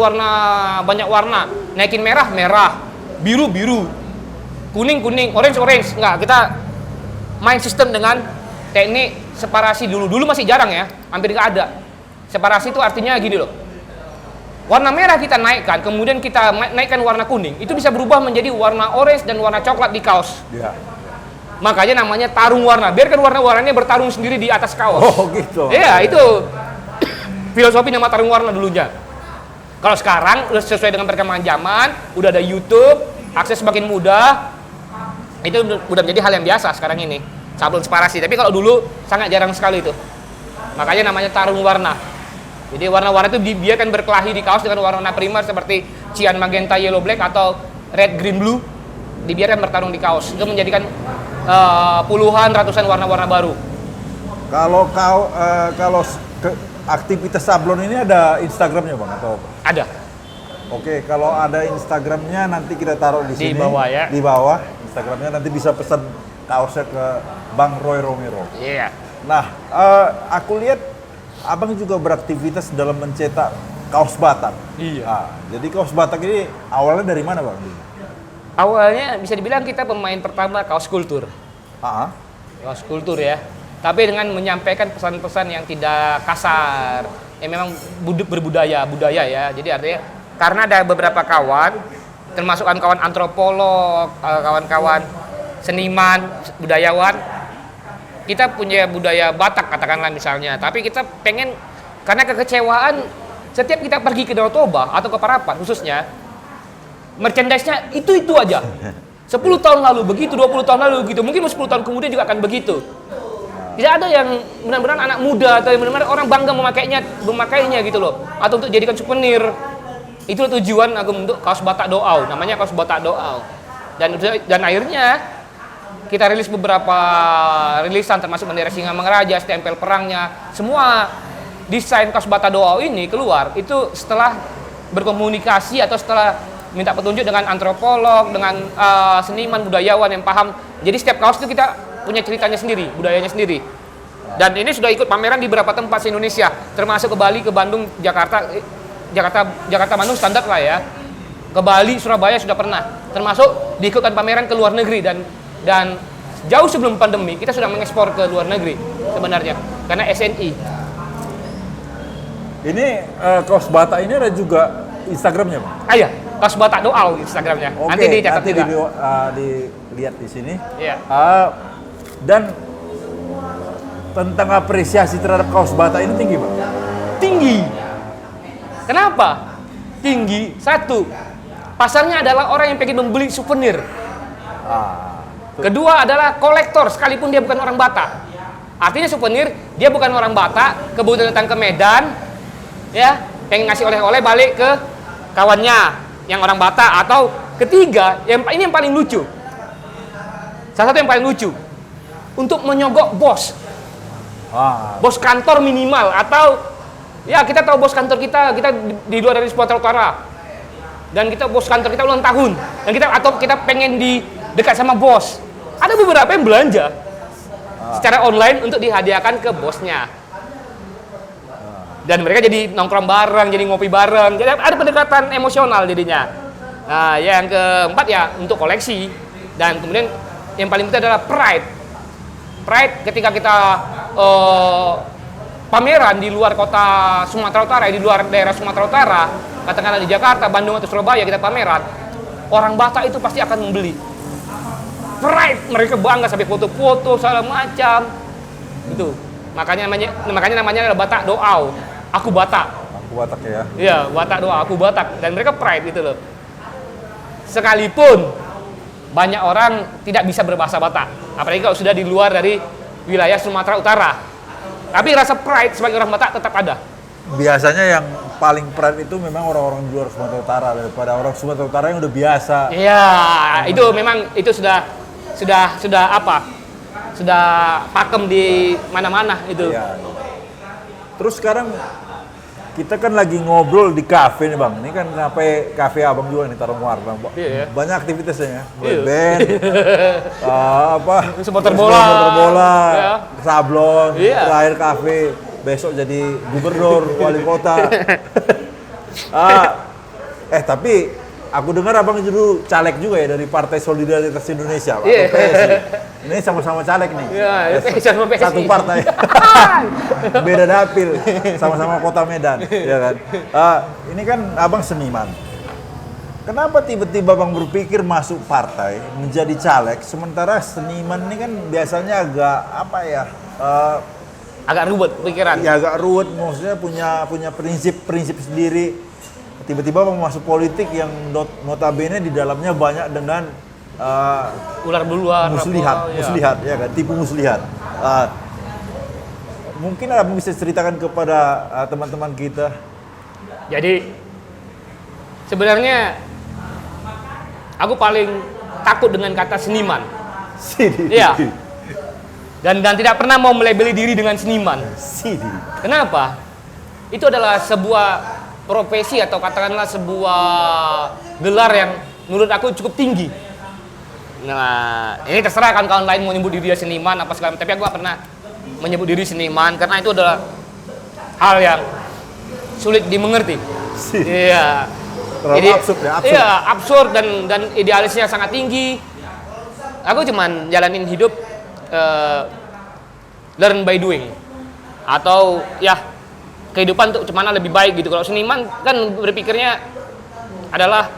banyak warna, naikin merah, biru, kuning, orange. Enggak, kita main sistem dengan teknik separasi dulu. Dulu masih jarang ya, hampir nggak ada. Separasi itu artinya gini loh. Warna merah kita naikkan, kemudian kita naikkan warna kuning, itu bisa berubah menjadi warna orange dan warna coklat di kaos. Ya. Makanya namanya tarung warna. Biarkan warna-warnanya bertarung sendiri di atas kaos. Oh gitu. Iya, itu filosofi nama tarung warna dulunya. Kalau sekarang udah sesuai dengan perkembangan zaman, udah ada YouTube, akses semakin mudah, itu udah menjadi hal yang biasa sekarang ini, sablon separasi. Tapi kalau dulu sangat jarang sekali itu. Makanya namanya tarung warna. Jadi warna-warna itu dibiarkan berkelahi di kaos dengan warna primer seperti cyan, magenta, yellow, black atau red, green, blue, dibiarkan bertarung di kaos. Itu menjadikan puluhan, ratusan warna-warna baru. Kalau aktivitas sablon ini ada Instagramnya bang atau? Ada. Oke, kalau ada Instagramnya nanti kita taruh di sini. Di bawah ya. Di bawah Instagramnya nanti bisa pesan kaosnya ke Bang Roy Romero. Iya. Nah, aku lihat abang juga beraktivitas dalam mencetak kaos Batak. Iya. Nah, jadi kaos Batak ini awalnya dari mana bang? Awalnya bisa dibilang kita pemain pertama kaos kultur. Kaos kultur ya. Tapi dengan menyampaikan pesan-pesan yang tidak kasar, yang memang budaya ya. Jadi artinya karena ada beberapa kawan, termasuk kawan antropolog, kawan-kawan seniman, budayawan, kita punya budaya Batak katakanlah misalnya. Tapi kita pengen, karena kekecewaan setiap kita pergi ke Danau Toba atau ke Parapat khususnya, merchandise-nya itu aja. 10 tahun lalu begitu, 20 tahun lalu begitu, mungkin 10 tahun kemudian juga akan begitu. Tidak ada yang benar-benar anak muda atau yang benar-benar orang bangga memakainya gitu loh, atau untuk jadikan souvenir. Itu tujuan aku untuk kaos Batak Doau, namanya kaos Batak Doau. Dan akhirnya kita rilis beberapa rilisan termasuk bendera Singamangaraja, stempel perangnya, semua desain kaos Batak Doau ini keluar itu setelah berkomunikasi atau setelah minta petunjuk dengan antropolog, dengan seniman, budayawan yang paham. Jadi setiap kaos itu kita punya ceritanya sendiri, budayanya sendiri. Dan ini sudah ikut pameran di beberapa tempat di Indonesia, termasuk ke Bali, ke Bandung, Jakarta, Bandung standar lah ya. Ke Bali, Surabaya sudah pernah. Termasuk diikutkan pameran ke luar negeri dan jauh sebelum pandemi kita sudah mengekspor ke luar negeri sebenarnya karena SNI. Ini kaos Batak ini ada juga Instagramnya bang? Iya, kaos Batak Doau Instagramnya. Oke, Nanti dicatat juga. Dilihat di sini. Iya. Dan tentang apresiasi terhadap kaos Batak ini tinggi bang? Tinggi. Kenapa? Tinggi. Satu, pasarnya adalah orang yang pengen membeli souvenir. Kedua adalah kolektor, sekalipun dia bukan orang Batak. Artinya souvenir, dia bukan orang Batak, kebetulan datang ke Medan, ya, pengen ngasih oleh-oleh balik ke kawannya yang orang Batak. Atau ketiga, ini yang paling lucu. Salah satu yang paling lucu, untuk menyogok bos. Bos kantor minimal, atau ya kita tahu bos kantor kita di luar dari Sumatera Utara. Dan bos kantor kita ulang tahun. Dan kita pengen dekat sama bos. Ada beberapa yang belanja secara online untuk dihadiahkan ke bosnya. Dan mereka jadi nongkrong bareng, jadi ngopi bareng. Jadi ada pendekatan emosional jadinya. Nah, yang keempat ya untuk koleksi. Dan kemudian yang paling penting adalah pride. Pride ketika kita pameran di luar kota Sumatera Utara, di luar daerah Sumatera Utara, katakanlah di Jakarta, Bandung atau Surabaya kita pameran, orang Batak itu pasti akan membeli. Pride, mereka bangga sampai foto-foto segala macam. Itu. Makanya namanya adalah Batak Doau. Aku Batak. Aku Batak ya. Iya, Batak Doau, aku Batak, dan mereka pride gitu loh. Sekalipun banyak orang tidak bisa berbahasa Batak, apalagi kalau sudah di luar dari wilayah Sumatera Utara. Tapi rasa pride sebagai orang Batak tetap ada. biasanya yang paling pride itu memang orang-orang di luar Sumatera Utara daripada orang Sumatera Utara yang udah biasa. Iya, itu memang itu sudah apa? Sudah pakem di mana-mana itu. Iya. Terus sekarang kita kan lagi ngobrol di kafe nih Bang. Ini kan kafe Abang juga nih Tarung Warna. Iya. Banyak aktivitasnya ya. Iya. Band, Supporter bola. Iya. Sablon, Iya. terakhir kafe. Besok jadi gubernur, wali kota. Tapi aku dengar Abang dulu caleg juga ya dari Partai Solidaritas Indonesia, Pak. Iya. Atau PSI. Ini sama-sama caleg nih. Iya, sama PSI. Satu partai. Beda dapil, sama-sama kota Medan, ya kan? Ini kan Abang seniman. Kenapa tiba-tiba Abang berpikir masuk partai, menjadi caleg, sementara seniman ini kan biasanya agak apa ya? Agak ribet pikiran. Ya agak ruwet, maksudnya punya prinsip sendiri. Tiba-tiba Abang masuk politik yang notabene di dalamnya banyak dengan Ular duluan. muslihat, ya kan? Tipu muslihat. Mungkin Abang bisa ceritakan kepada teman-teman kita. Jadi sebenarnya aku paling takut dengan kata seniman. Iya. Dan tidak pernah mau melabeli diri dengan seniman. Kenapa? Itu adalah sebuah profesi atau katakanlah sebuah gelar yang menurut aku cukup tinggi. Nah, ini terserah kan kawan lain mau nyebut diri dia seniman apa segala macam, tapi aku gak pernah menyebut diri seniman karena itu adalah hal yang sulit dimengerti. Iya. Terlalu absurd ya, absurd. Iya, absurd dan idealisnya sangat tinggi. Aku cuman jalanin hidup learn by doing, atau ya kehidupan untuk cemana lebih baik gitu. Kalau seniman kan berpikirnya adalah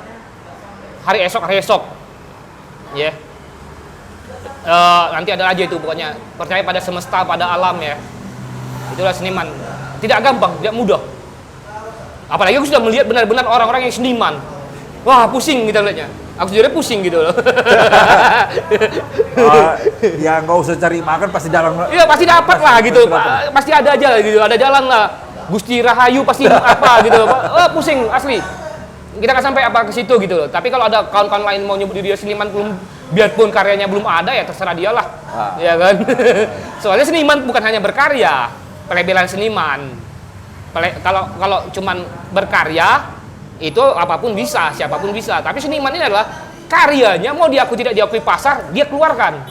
hari esok, ya. Nanti ada aja itu pokoknya, percaya pada semesta, pada alam ya. Itulah seniman. Tidak gampang, tidak mudah. Apalagi aku sudah melihat benar-benar orang-orang yang seniman. Wah, pusing gitu lihatnya. Aku sendiri pusing gitu loh. Ya nggak usah cari makan pasti dalam. Iya pasti dapat lah gitu. Pasti ada aja gitu. Ada jalan lah. Gusti Rahayu pasti apa gitu. Pusing asli. Kita nggak sampai apa ke situ gitu loh. Tapi kalau ada kawan-kawan lain mau nyebut diri dia seniman, biarpun karyanya belum ada ya terserah dia lah. Ya kan. Soalnya seniman bukan hanya berkarya. Pelabelan seniman. Kalau cuman berkarya itu apapun bisa, siapapun bisa. Tapi seniman ini adalah karyanya mau diakui tidak diakui pasar, dia keluarkan.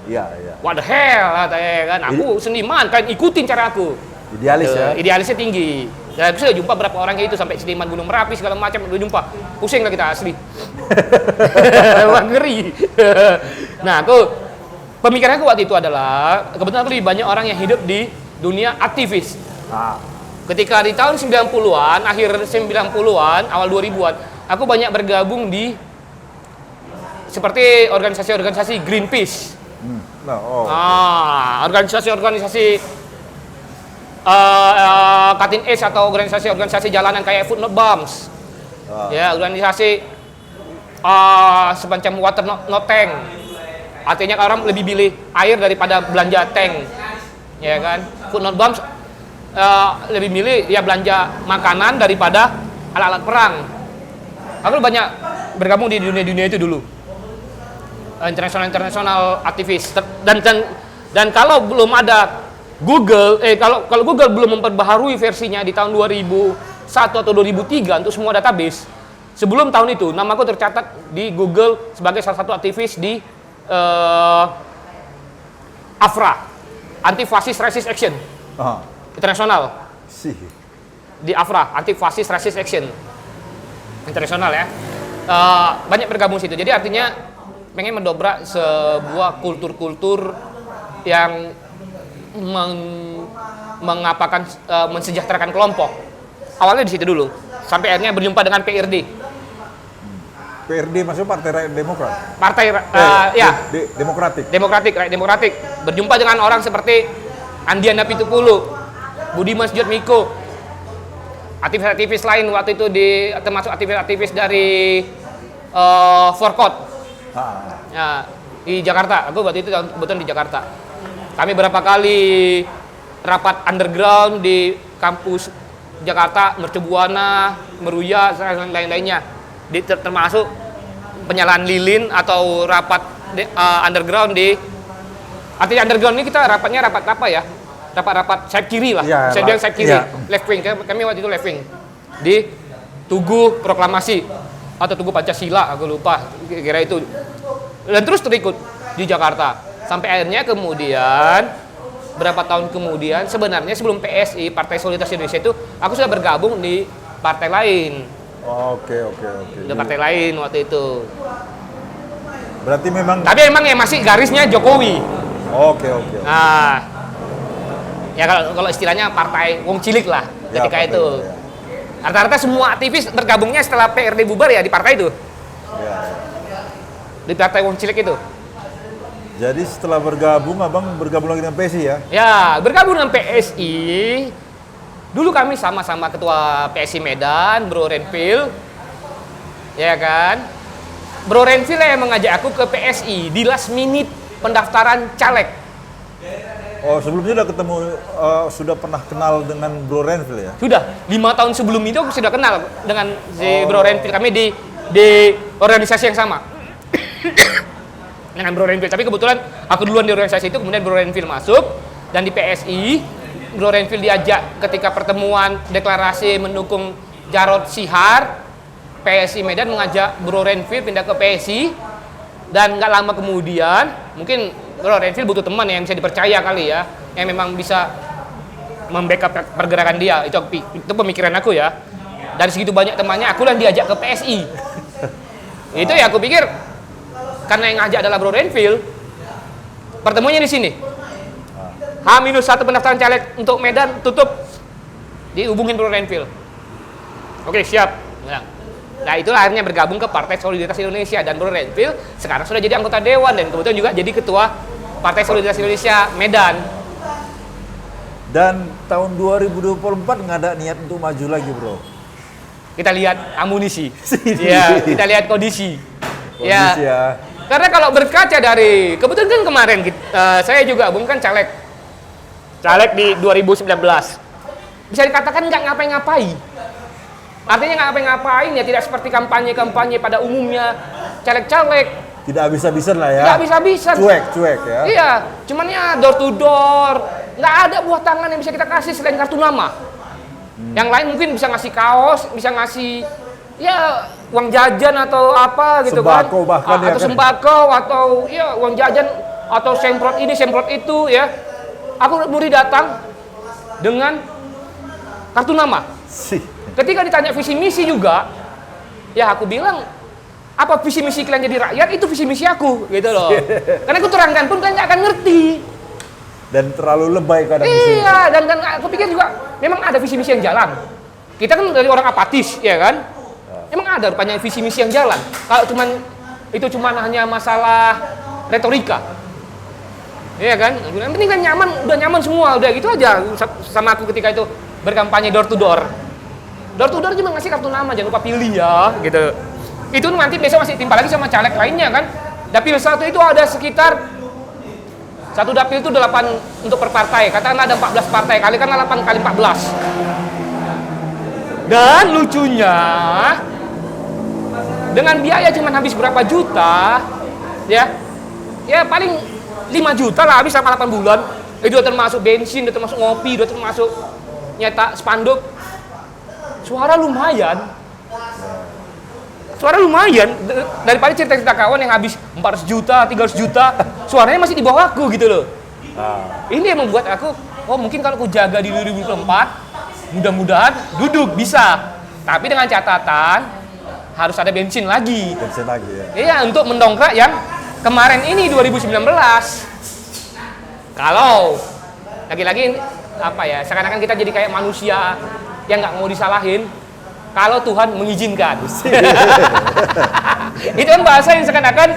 Iya. What the hell, katanya kan. Aku seniman, kan ikutin cara aku. Idealis ya. Idealisnya tinggi. Dan aku sudah jumpa berapa orang kayak itu sampai seniman Gunung Merapi segala macam udah jumpa. Pusing lah kita asli. Wah, ngeri. Nah, pemikiranku waktu itu adalah kebetulan aku lebih banyak orang yang hidup di dunia aktivis. Ketika di tahun 90-an, akhir 90-an, awal 2000-an, aku banyak bergabung di seperti organisasi-organisasi Greenpeace. Organisasi-organisasi cutting edge atau organisasi-organisasi jalanan kayak Food Not Bombs. Ya, organisasi semacam water not tank. Artinya orang lebih pilih air daripada belanja tank. Ya kan? Food Not Bombs lebih milih ya belanja makanan daripada alat-alat perang. Aku banyak bergabung di dunia itu dulu. Internasional aktivis dan kalau belum ada Google, kalau Google belum memperbaharui versinya di tahun 2001 atau 2003 untuk semua database, sebelum tahun itu namaku tercatat di Google sebagai salah satu aktivis di AFRA, Anti-Fascist Resist Action. Internasional di AFRA, Anti-Fascist Resist Action internasional ya. Banyak bergabung situ. Jadi artinya pengen mendobrak sebuah kultur-kultur yang mengapakan mensejahterakan kelompok. Awalnya di situ dulu, sampai akhirnya berjumpa dengan PRD. PRD maksudnya Partai Rakyat Demokrat. Partai Demokratik. Berjumpa dengan orang seperti Andiana Pitupulu, Budiman Sujatmiko, aktivis-aktivis lain waktu itu termasuk aktivis-aktivis dari Forkot di Jakarta. Aku waktu itu kebetulan di Jakarta. Kami berapa kali rapat underground di kampus Jakarta, Mercubuana, Meruya, dan lain-lainnya. Termasuk penyalaan lilin atau rapat underground di artinya underground ini kita rapatnya rapat apa ya? Rapat sayap kiri lah. Ya, Saya bilang sayap kiri, ya. left wing. Kami waktu itu left wing di Tugu Proklamasi atau Tugu Pancasila, aku lupa kira itu. Dan terus terikut di Jakarta sampai akhirnya kemudian berapa tahun kemudian sebenarnya sebelum PSI Partai Solidaritas Indonesia itu aku sudah bergabung di partai lain. Oke. Di partai lain waktu itu. Berarti memang. Tapi emang ya masih garisnya Jokowi. Oke. Nah, ya kalau istilahnya partai wong cilik lah Ya, ketika partai, itu. ya. Rata-rata semua aktivis bergabungnya setelah PRD bubar ya di partai itu. Ya. Di partai wong cilik itu. Jadi setelah bergabung, abang bergabung lagi dengan PSI ya? Ya, bergabung dengan PSI. Dulu kami sama-sama ketua PSI Medan, Bro Renvil. Ya kan? Bro Renvil yang mengajak aku ke PSI di last minute pendaftaran caleg. Oh, sebelumnya udah ketemu, sudah pernah kenal dengan Bro Renvil ya? Sudah, 5 tahun sebelum itu aku sudah kenal dengan si Bro Renvil. Kami di organisasi yang sama. Dengan Bro Renvil. Tapi kebetulan aku duluan di organisasi itu, kemudian Bro Renvil masuk. Dan di PSI, Bro Renvil diajak ketika pertemuan deklarasi mendukung Jarod Sihar. PSI Medan mengajak Bro Renvil pindah ke PSI. Dan nggak lama kemudian, mungkin Bro Renvil butuh teman yang bisa dipercaya kali ya. Yang memang bisa membackup pergerakan dia. Itu pemikiran aku ya. Dari segitu banyak temannya, aku yang diajak ke PSI. Itu ya aku pikir, karena yang ngajak adalah Bro Renvil, pertemuannya di sini. H-1 pendaftaran caleg untuk Medan tutup, dihubungin Bro Renvil. Oke, siap. Nah, itulah akhirnya bergabung ke Partai Solidaritas Indonesia, dan Bro Renvil sekarang sudah jadi anggota dewan dan kebetulan juga jadi ketua Partai Solidaritas Indonesia Medan. Dan tahun 2024 nggak ada niat untuk maju lagi, Bro? Kita lihat amunisi. Ya, kita lihat kondisi. Kondisi ya. Karena kalau berkaca dari, kebetulan kan kemarin saya juga kan caleg di 2019. Bisa dikatakan nggak ngapain-ngapain. Artinya nggak ngapain-ngapain ya, tidak seperti kampanye-kampanye pada umumnya caleg-caleg. Tidak habis-habisan lah ya? Nggak habis-habisan. Cuek ya? Iya, cuman ya door to door. Nggak ada buah tangan yang bisa kita kasih selain kartu nama. Yang lain mungkin bisa ngasih kaos, bisa ngasih ya uang jajan atau apa gitu sembako kan, bahkan atau sembako atau ya uang jajan atau semprot ini semprot itu ya. Aku muri datang dengan kartu nama. Ketika ditanya visi misi juga, ya aku bilang apa visi misi kalian jadi rakyat, itu visi misi aku gitu loh. Karena aku terangkan pun kalian nggak akan ngerti. Dan terlalu lebay kadang. Iya, dan aku pikir juga memang ada visi misi yang jalan. Kita kan dari orang apatis, ya kan? Emang ada rupanya visi misi yang jalan. Kalau itu cuman hanya masalah retorika. Iya kan? Yang penting kan nyaman, udah nyaman semua, udah gitu aja sama aku ketika itu berkampanye door to door. Door to door cuma ngasih kartu nama, jangan lupa pilih ya, gitu. Itu nanti besok masih timpa lagi sama caleg lainnya kan. Dapil 1 itu ada sekitar, satu dapil itu 8 untuk per partai. Katakanlah ada 14 partai, kali kan 8 kali 14. Dan lucunya, dengan biaya cuma habis berapa juta, ya paling 5 juta lah habis sama 8 bulan. Itu udah termasuk bensin, udah termasuk ngopi, udah termasuk nyetak spanduk. Suara lumayan. Daripada cerita-cerita kawan yang habis 400 juta, 300 juta, suaranya masih di bawah aku gitu loh. Ini yang membuat aku, oh mungkin kalau aku jaga di 2024, mudah-mudahan duduk bisa. Tapi dengan catatan, harus ada bensin lagi. Bensin lagi ya? Iya, untuk mendongkrak yang kemarin ini 2019. Kalau, lagi-lagi apa ya, seakan-akan kita jadi kayak manusia yang nggak mau disalahin, kalau Tuhan mengizinkan. Itu kan bahasa yang seakan-akan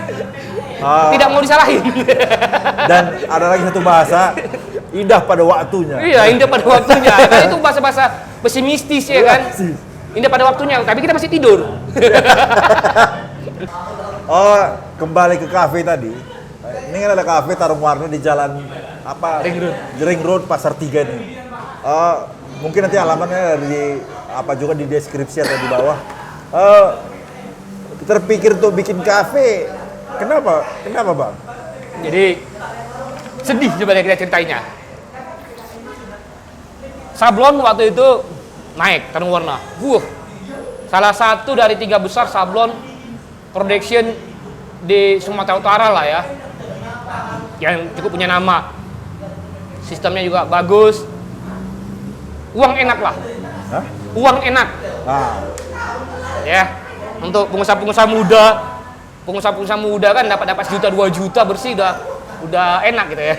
tidak mau disalahin. Dan ada lagi satu bahasa, indah pada waktunya. Iya, indah pada waktunya. Kan itu bahasa-bahasa pesimistis ya kan. Indah pada waktunya, tapi kita masih tidur. Oh, kembali ke kafe tadi. Ini kan ada kafe Tarung Warni di jalan apa? Ring Road. Ring Road Pasar 3 ini. mungkin nanti alamatnya di apa juga di deskripsi atau di bawah. Terpikir untuk bikin kafe, kenapa bang? Jadi sedih sebenarnya kita ceritainnya. Sablon waktu itu naik Tarung Warna. Salah satu dari 3 besar sablon production di Sumatera Utara lah ya, yang cukup punya nama. Sistemnya juga bagus. Uang enak lah. Hah? Uang enak. Ya, untuk pengusaha-pengusaha muda kan dapat sejuta 2 juta bersih udah enak gitu ya.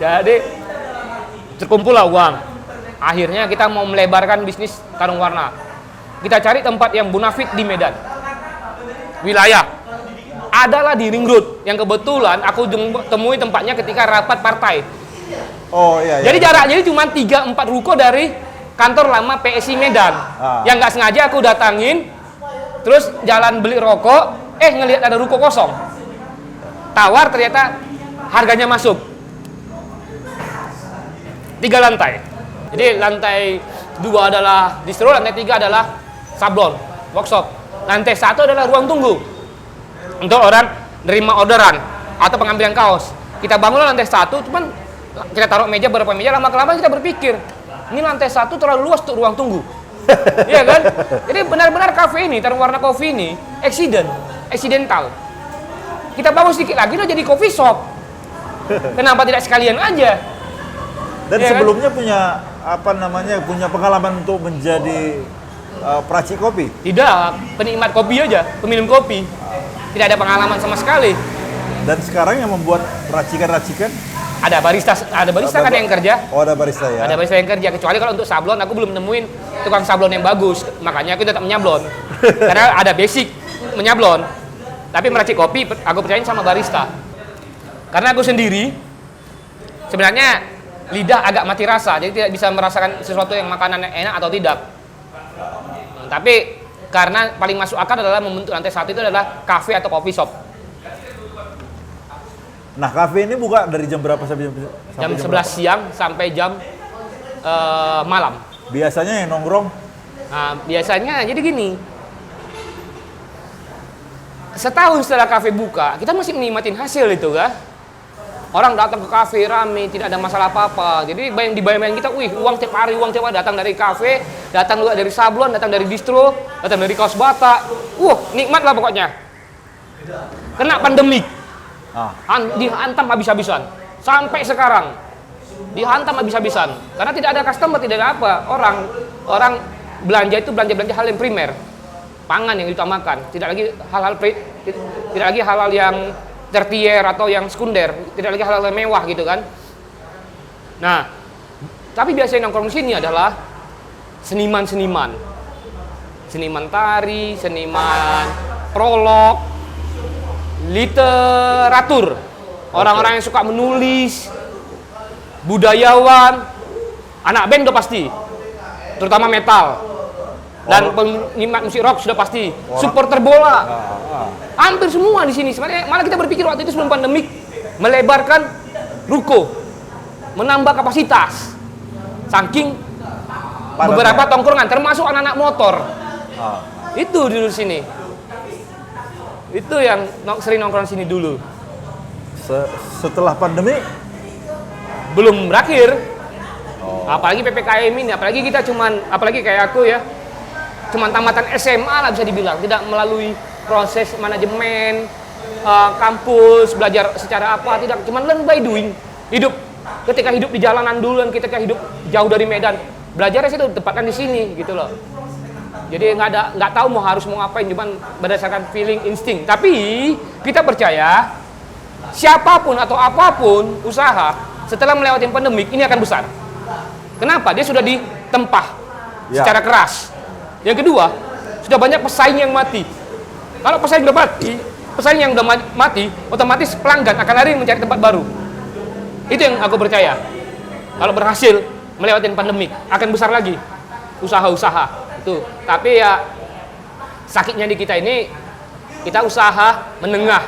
Jadi terkumpul lah uang. Akhirnya kita mau melebarkan bisnis Tarung Warna. Kita cari tempat yang bonafit di Medan. Wilayah adalah di Ring Road, yang kebetulan aku temui tempatnya ketika rapat partai. Oh iya. Jadi jaraknya cuma 3-4 ruko dari kantor lama PSI Medan. Yang nggak sengaja aku datangin, terus jalan beli rokok, ngelihat ada ruko kosong. Tawar, ternyata harganya masuk. 3 lantai. Jadi lantai 2 adalah distro, lantai 3 adalah sablon, workshop. Lantai 1 adalah ruang tunggu untuk orang nerima orderan atau pengambilan kaos. Kita bangunlah lantai 1, cuman kita taruh meja, beberapa meja, lama-kelamaan kita berpikir, ini lantai 1 terlalu luas untuk ruang tunggu. Iya kan? Jadi benar-benar kafe ini, Tarung Warna Coffee ini, accidental. Kita bangun sedikit lagi udah jadi coffee shop. Kenapa tidak sekalian aja? Dan ya sebelumnya kan? punya pengalaman untuk menjadi peracik kopi? Tidak, penikmat kopi aja, peminum kopi. Tidak ada pengalaman sama sekali. Dan sekarang yang membuat racikan-racikan? Ada barista kan yang kerja. Oh, ada barista ya? Ada barista yang kerja, kecuali kalau untuk sablon, aku belum nemuin tukang sablon yang bagus. Makanya aku tetap menyablon. Karena ada basic menyablon. Tapi meracik kopi, aku percayain sama barista. Karena aku sendiri, sebenarnya lidah agak mati rasa, jadi tidak bisa merasakan sesuatu yang makanan yang enak atau tidak. Tapi karena paling masuk akal adalah membentuk lantai 1 itu adalah cafe atau coffee shop. Nah, kafe ini buka dari jam berapa sampai Jam 11 siang sampai jam malam. Biasanya yang nongkrong? Nah, biasanya jadi gini. Setahun setelah kafe buka, kita masih menikmatin hasil itu kan. Orang datang ke kafe rame, tidak ada masalah apa-apa. Jadi di bayangan kita, uang tiap hari datang dari kafe, datang juga dari sablon, datang dari distro, datang dari kaos batak. Nikmat lah pokoknya. Kena pandemik. Dihantam habis-habisan. Sampai sekarang dihantam habis-habisan. Karena tidak ada customer, tidak ada apa. Orang belanja itu belanja hal yang primer. Pangan yang diutamakan, tidak lagi hal-hal yang tertier atau yang sekunder, tidak lagi hal-hal yang mewah gitu kan. Nah, tapi biasanya nongkrong di sini adalah seniman tari, seniman prolog, literatur, orang-orang yang suka menulis, budayawan, anak band udah pasti, terutama metal. Dan penikmat musik rock sudah pasti, supporter bola, hampir semua di sini. Sebenarnya malah kita berpikir waktu itu sebelum pandemik melebarkan ruko, menambah kapasitas, saking beberapa tongkrongan, termasuk anak-anak motor, itu dulu sini. Itu yang sering nongkrong sini dulu. Setelah pandemi belum berakhir, apalagi PPKM ini, apalagi kayak aku ya. Cuman tamatan SMA lah bisa dibilang, tidak melalui proses manajemen, kampus, belajar secara apa, tidak, cuman learn by doing. Ketika hidup di jalanan dulu dan ketika hidup jauh dari Medan, belajarnya sih itu tempatkan di sini gitu loh. Jadi nggak tahu harus mau ngapain, cuman berdasarkan feeling, insting. Tapi kita percaya siapapun atau apapun usaha setelah melewati pandemik ini akan besar. Kenapa? Dia sudah ditempah secara keras. Yang kedua, sudah banyak pesaing yang mati. Kalau pesaing yang udah mati, otomatis pelanggan akan lari mencari tempat baru. Itu yang aku percaya. Kalau berhasil melewati pandemik, akan besar lagi usaha-usaha itu. Tapi ya sakitnya di kita ini, kita usaha menengah.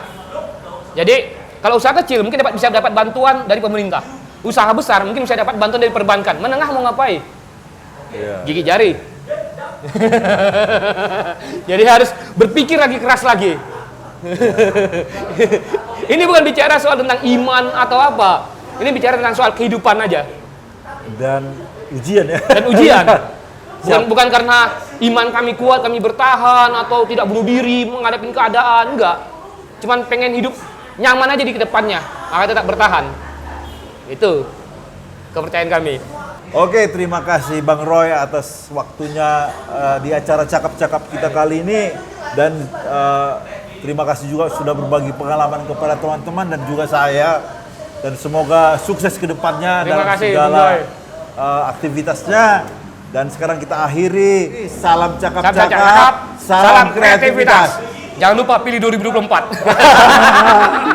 Jadi kalau usaha kecil mungkin bisa dapat bantuan dari pemerintah. Usaha besar mungkin bisa dapat bantuan dari perbankan. Menengah mau ngapain? Iya. gigit jari. Jadi harus berpikir lagi keras lagi. Ini bukan bicara soal tentang iman atau apa. Ini bicara tentang soal kehidupan aja. Dan ujian ya. Dan ujian. Bukan karena iman kami kuat, kami bertahan atau tidak bunuh diri menghadapi keadaan, enggak. Cuman pengen hidup nyaman aja di kedepannya, maka tetap bertahan. Itu kepercayaan kami. Oke, terima kasih Bang Roy atas waktunya di acara cakap-cakap kita kali ini, dan terima kasih juga sudah berbagi pengalaman kepada teman-teman dan juga saya, dan semoga sukses ke depannya dalam kasih, segala aktivitasnya. Dan sekarang kita akhiri, salam cakap-cakap, salam kreativitas. Jangan lupa pilih 2024.